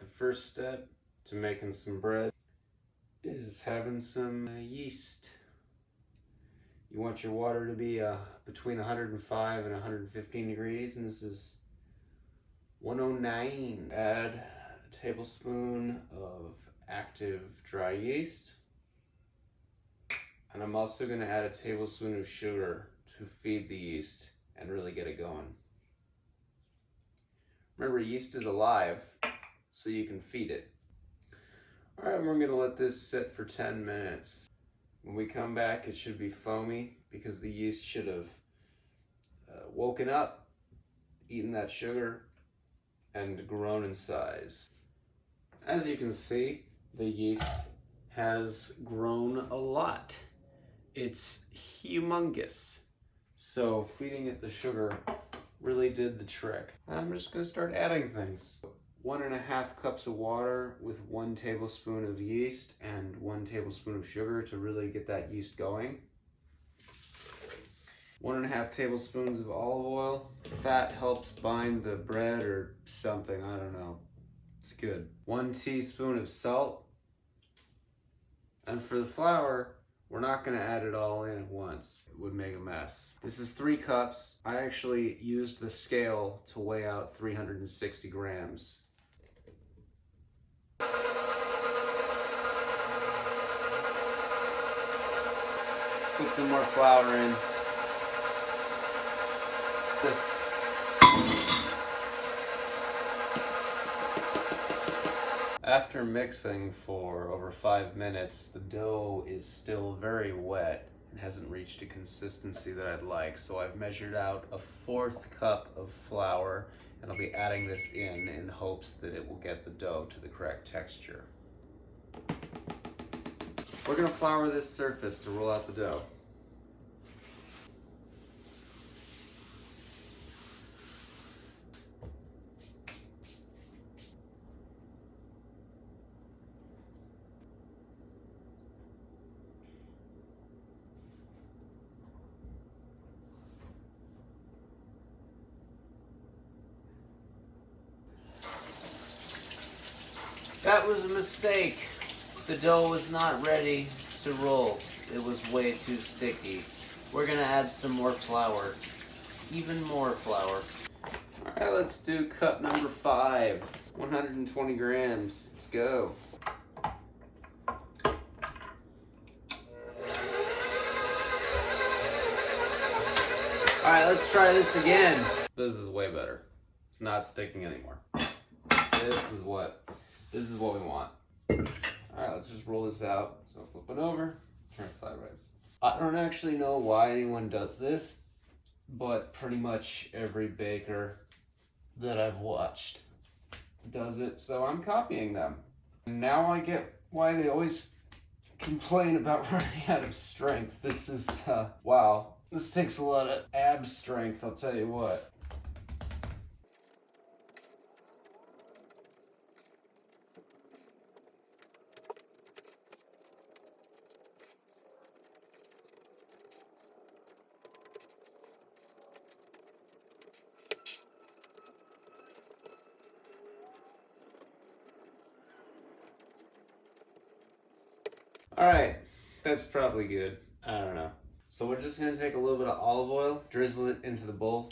first step to making some bread is having some yeast. You want your water to be between 105 and 115 degrees, and this is 109. Add a tablespoon of active dry yeast. And I'm also going to add a tablespoon of sugar to feed the yeast and really get it going. Remember, yeast is alive, so you can feed it. All right, we're going to let this sit for 10 minutes. When we come back, it should be foamy because the yeast should have woken up, eaten that sugar, and grown in size. As you can see, the yeast has grown a lot. It's humongous. So feeding it the sugar really did the trick. And I'm just gonna start adding things. 1.5 cups of water with 1 tablespoon of yeast and 1 tablespoon of sugar to really get that yeast going. 1.5 tablespoons of olive oil. Fat helps bind the bread or something, I don't know. It's good. 1 teaspoon of salt. And for the flour, we're not gonna add it all in at once. It would make a mess. This is 3 cups. I actually used the scale to weigh out 360 grams. Put some more flour in. After mixing for over 5 minutes, the dough is still very wet and hasn't reached a consistency that I'd like. So I've measured out a 1/4 cup of flour, and I'll be adding this in hopes that it will get the dough to the correct texture. We're gonna flour this surface to roll out the dough. That was a mistake. The dough was not ready to roll. It was way too sticky. We're gonna add some more flour. Even more flour. All right, let's do cup number 5. 120 grams. Let's go. All right, let's try this again. This is way better. It's not sticking anymore. This is what we want. All right, let's just roll this out. So flip it over, turn it sideways. I don't actually know why anyone does this, but pretty much every baker that I've watched does it, so I'm copying them. And now I get why they always complain about running out of strength. This is, wow. This takes a lot of ab strength, I'll tell you what. All right, that's probably good. I don't know. So we're just gonna take a little bit of olive oil, drizzle it into the bowl.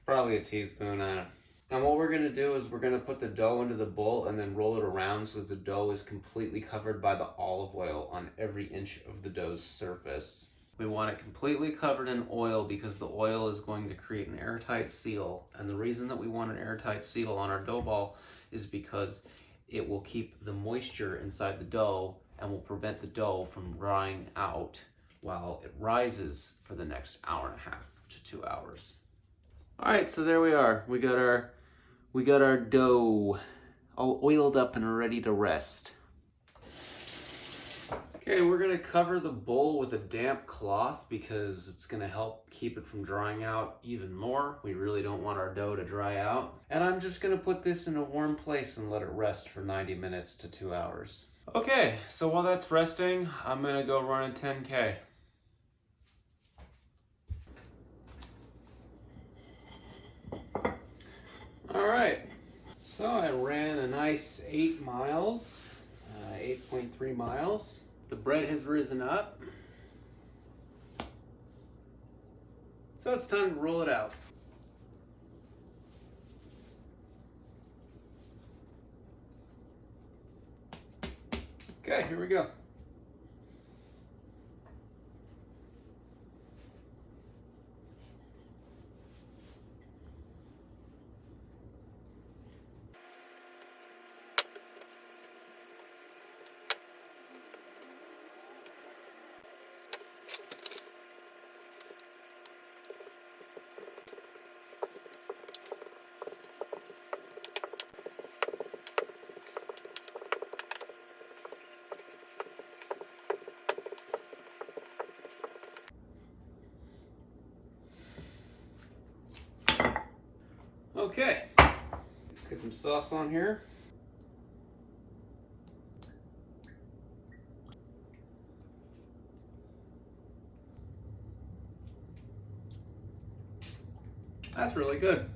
Probably a teaspoon, I don't know. And what we're gonna do is we're gonna put the dough into the bowl and then roll it around so the dough is completely covered by the olive oil on every inch of the dough's surface. We want it completely covered in oil because the oil is going to create an airtight seal. And the reason that we want an airtight seal on our dough ball is because it will keep the moisture inside the dough and will prevent the dough from drying out while it rises for the next 1.5 to 2 hours. All right, so there we are. We got our dough all oiled up and ready to rest. Okay, we're gonna cover the bowl with a damp cloth because it's gonna help keep it from drying out even more. We really don't want our dough to dry out. And I'm just gonna put this in a warm place and let it rest for 90 minutes to 2 hours. Okay, so while that's resting, I'm gonna go run a 10K. All right, so I ran a nice 8 miles, 8.3 miles. The bread has risen up. So it's time to roll it out. Okay, here we go. Okay, let's get some sauce on here. That's really good.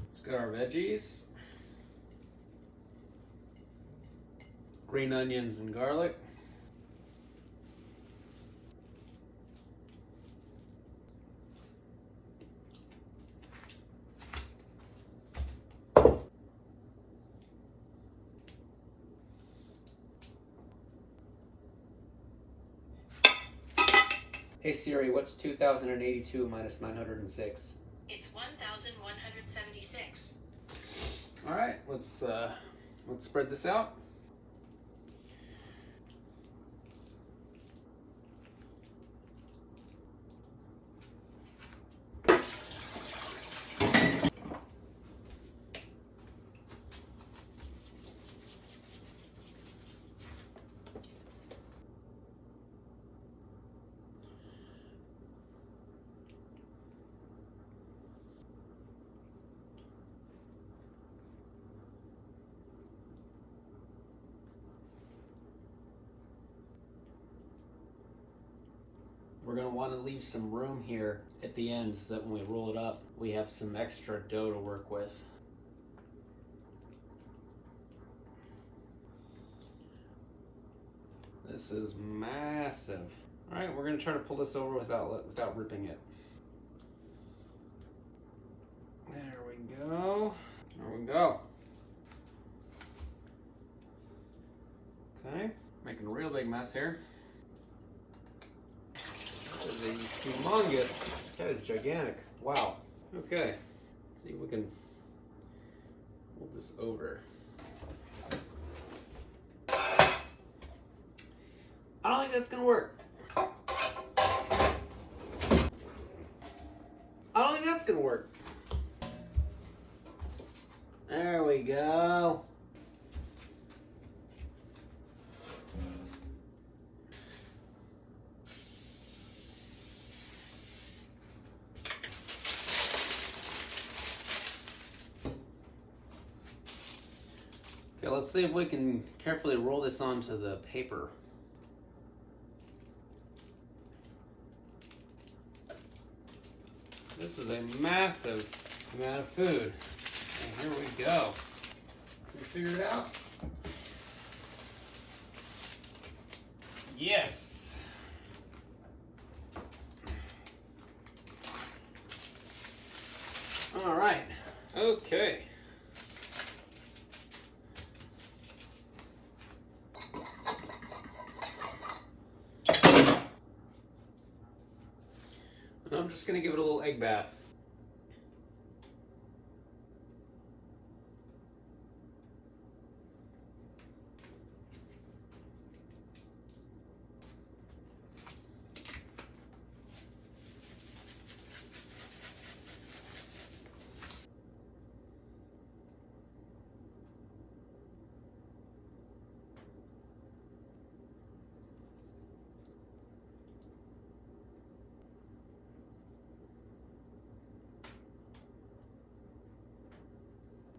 Let's got our veggies. Green onions and garlic. Hey Siri, what's 2082 minus 906? It's 1176. All right, let's spread this out. We're going to want to leave some room here at the end so that when we roll it up, we have some extra dough to work with. This is massive. All right, we're going to try to pull this over without ripping it. There we go. There we go. Okay, making a real big mess here. That is a humongous, that is gigantic. Wow. Okay, let's see if we can hold this over. I don't think that's gonna work. I don't think that's gonna work. There we go. Okay, let's see if we can carefully roll this onto the paper. This is a massive amount of food. And here we go. Can we figure it out? Yes. All right. Okay. And I'm just going to give it a little egg bath.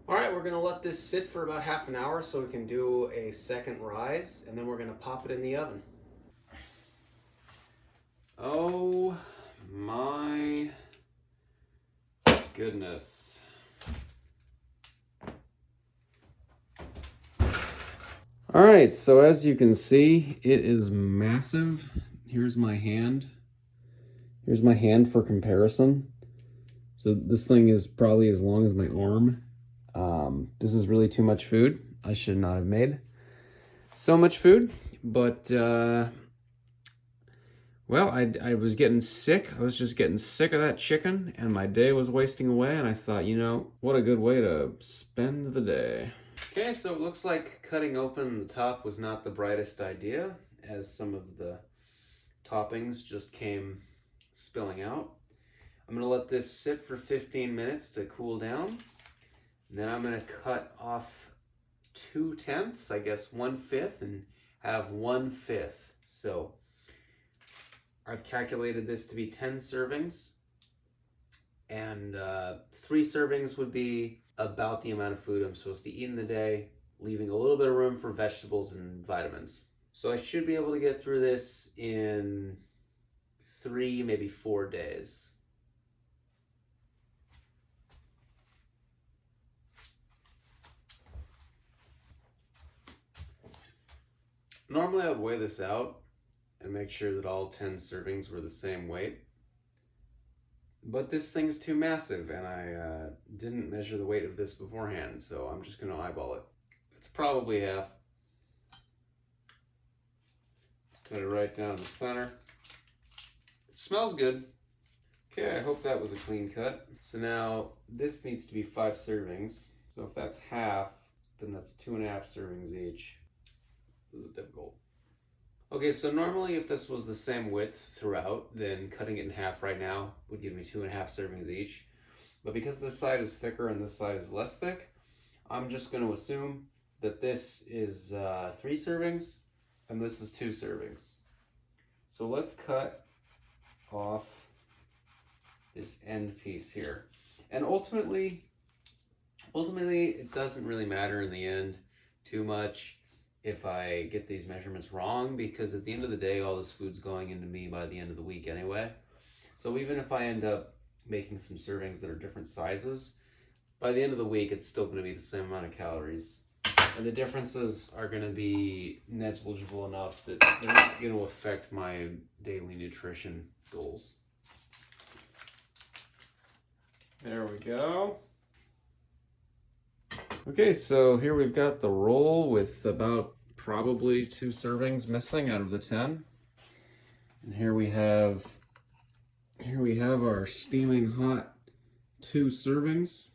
All right, we're gonna let this sit for about half an hour so we can do a second rise, and then we're gonna pop it in the oven. Oh my goodness. All right, so as you can see, it is massive. Here's my hand. Here's my hand for comparison. So this thing is probably as long as my arm. This is really too much food. I should not have made so much food, but well, I was getting sick. I was just getting sick of that chicken, and my day was wasting away, and I thought, you know, what a good way to spend the day. Okay, so it looks like cutting open the top was not the brightest idea, as some of the toppings just came spilling out. I'm gonna let this sit for 15 minutes to cool down. And then I'm gonna cut off 2/10, I guess 1/5, and have 1/5. So I've calculated this to be 10 servings. And 3 servings would be about the amount of food I'm supposed to eat in the day, leaving a little bit of room for vegetables and vitamins. So I should be able to get through this in 3, maybe 4 days. Normally I would weigh this out and make sure that all 10 servings were the same weight. But this thing's too massive, and I didn't measure the weight of this beforehand, so I'm just gonna eyeball it. It's probably half. Put it right down the center. It smells good. Okay, I hope that was a clean cut. So now this needs to be 5 servings. So if that's half, then that's 2.5 servings each. This is difficult. Okay, so normally if this was the same width throughout, then cutting it in half right now would give me 2.5 servings each. But because this side is thicker and this side is less thick, I'm just going to assume that this is 3 servings and this is 2 servings. So let's cut off this end piece here. And ultimately it doesn't really matter in the end too much if I get these measurements wrong, because at the end of the day, all this food's going into me by the end of the week anyway. So even if I end up making some servings that are different sizes, by the end of the week, it's still going to be the same amount of calories. And the differences are going to be negligible enough that they're not going to affect my daily nutrition goals. There we go. Okay, so here we've got the roll with about probably 2 servings missing out of the 10. And here we have our steaming hot 2 servings.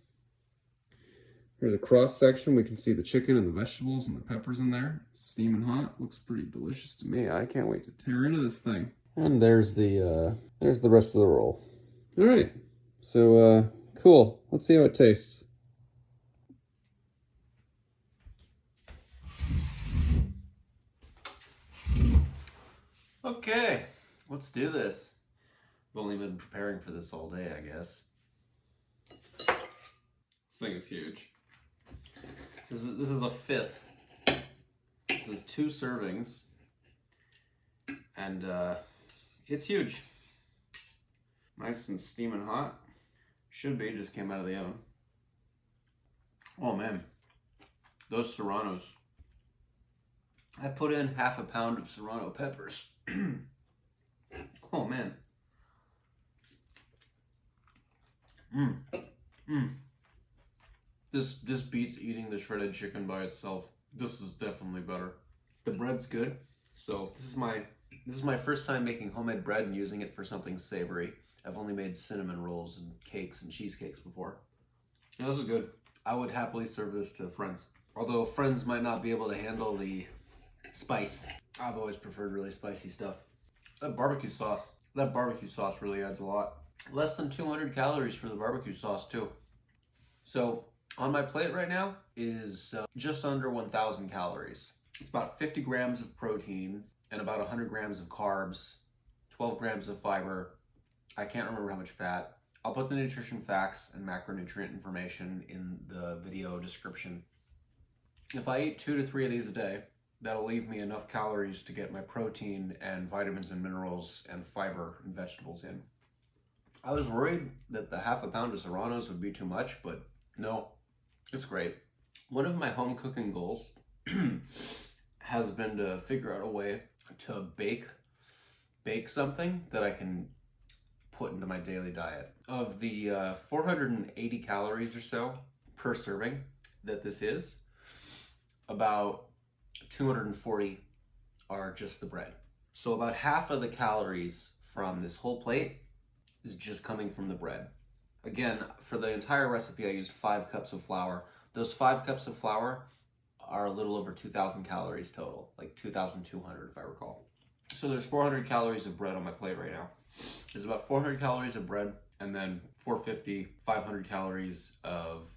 Here's a cross section. We can see the chicken and the vegetables and the peppers in there. Steaming hot. Looks pretty delicious to me. I can't wait to tear into this thing. And there's the rest of the roll. All right. So cool. Let's see how it tastes. Okay, let's do this. I've only been preparing for this all day, I guess. This thing is huge. This is a 5th. This is 2 servings, and it's huge. Nice and steaming hot. Should be, just came out of the oven. Oh man, those Seranos. I put in half a pound of Serrano peppers. Oh man. This beats eating the shredded chicken by itself. This is definitely better. The bread's good. So this is my first time making homemade bread and using it for something savory. I've only made cinnamon rolls and cakes and cheesecakes before. Yeah, this is good. I would happily serve this to friends. Although friends might not be able to handle the spice. I've always preferred really spicy stuff. That barbecue sauce really adds a lot. Less than 200 calories for the barbecue sauce too. So on my plate right now is just under 1,000 calories. It's about 50 grams of protein and about 100 grams of carbs, 12 grams of fiber. I can't remember how much fat. I'll put the nutrition facts and macronutrient information in the video description. If I eat 2 to 3 of these a day, that'll leave me enough calories to get my protein and vitamins and minerals and fiber and vegetables in. I was worried that the half a pound of Serranos would be too much, but no, it's great. One of my home cooking goals has been to figure out a way to bake something that I can put into my daily diet. Of the 480 calories or so per serving that this is, about 240 are just the bread. So about half of the calories from this whole plate is just coming from the bread. Again, for the entire recipe, I used 5 cups of flour. Those 5 cups of flour are a little over 2,000 calories total, like 2,200 if I recall. So there's 400 calories of bread on my plate right now. There's about 400 calories of bread, and then 450, 500 calories of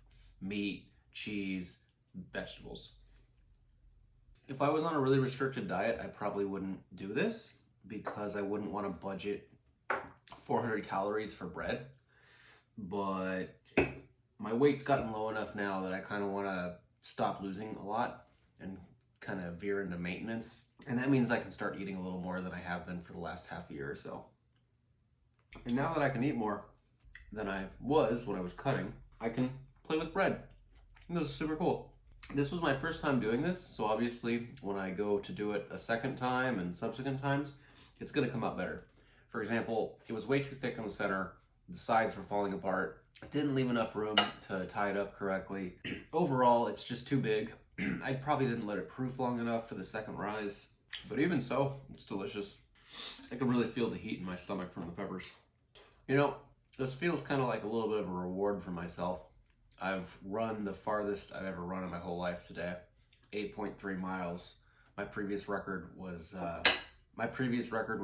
meat, cheese, vegetables. If I was on a really restricted diet, I probably wouldn't do this because I wouldn't want to budget 400 calories for bread. But my weight's gotten low enough now that I kind of want to stop losing a lot and kind of veer into maintenance. And that means I can start eating a little more than I have been for the last half a year or so. And now that I can eat more than I was when I was cutting, I can play with bread. And this is super cool. This was my first time doing this, so obviously when I go to do it a second time and subsequent times, it's going to come out better. For example, it was way too thick on the center. The sides were falling apart. It didn't leave enough room to tie it up correctly. Overall, it's just too big. I probably didn't let it proof long enough for the second rise, but even so, it's delicious. I can really feel the heat in my stomach from the peppers. You know, this feels kind of like a little bit of a reward for myself. I've run the farthest I've ever run in my whole life today, 8.3 miles. My previous record was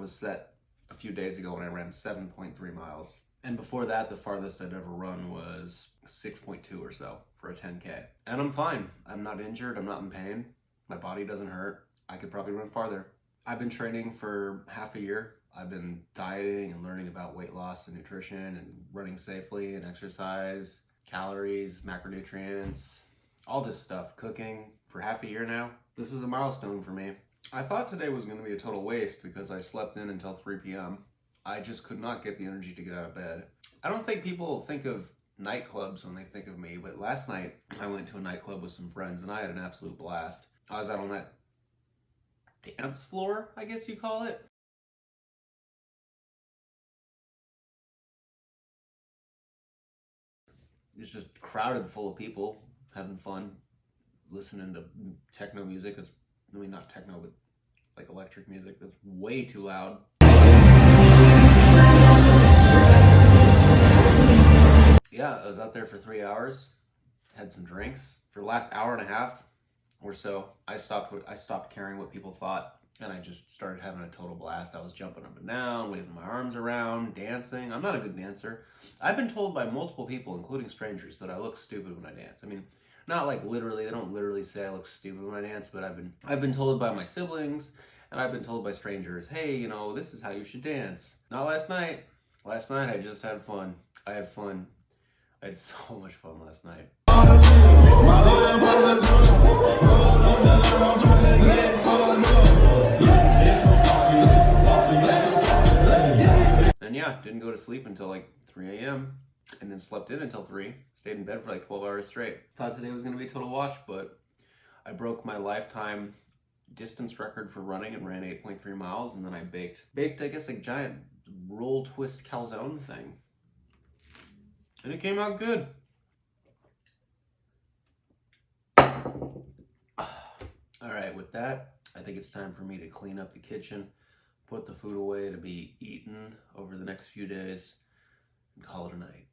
set a few days ago when I ran 7.3 miles. And before that, the farthest I'd ever run was 6.2 or so for a 10K. And I'm fine. I'm not injured. I'm not in pain. My body doesn't hurt. I could probably run farther. I've been training for half a year. I've been dieting and learning about weight loss and nutrition and running safely and exercise, calories, macronutrients, all this stuff, cooking for half a year now. This is a milestone for me. I thought today was going to be a total waste because I slept in until 3 p.m. I just could not get the energy to get out of bed. I don't think people think of nightclubs when they think of me, but last night I went to a nightclub with some friends and I had an absolute blast. I was out on that dance floor, I guess you call it. It's just crowded full of people having fun, listening to techno music. Not techno, but like electric music that's way too loud. Yeah, I was out there for 3 hours, had some drinks. For the last hour and a half or so, I stopped caring what people thought, and I just started having a total blast. I was jumping up and down, waving my arms around, dancing. I'm not a good dancer. I've been told by multiple people, including strangers, that I look stupid when I dance. I mean, not like literally, they don't literally say I look stupid when I dance, but I've been told by my siblings, and I've been told by strangers, hey, you know, this is how you should dance. Not last night. Last night I just had fun. I had fun. I had so much fun last night. And yeah, didn't go to sleep until like 3 a.m. and then slept in until 3. Stayed in bed for like 12 hours straight. Thought today was going to be a total wash, but I broke my lifetime distance record for running and ran 8.3 miles, and then I baked, I guess, a giant roll twist calzone thing. And it came out good. All right, with that, I think it's time for me to clean up the kitchen, put the food away to be eaten over the next few days, and call it a night.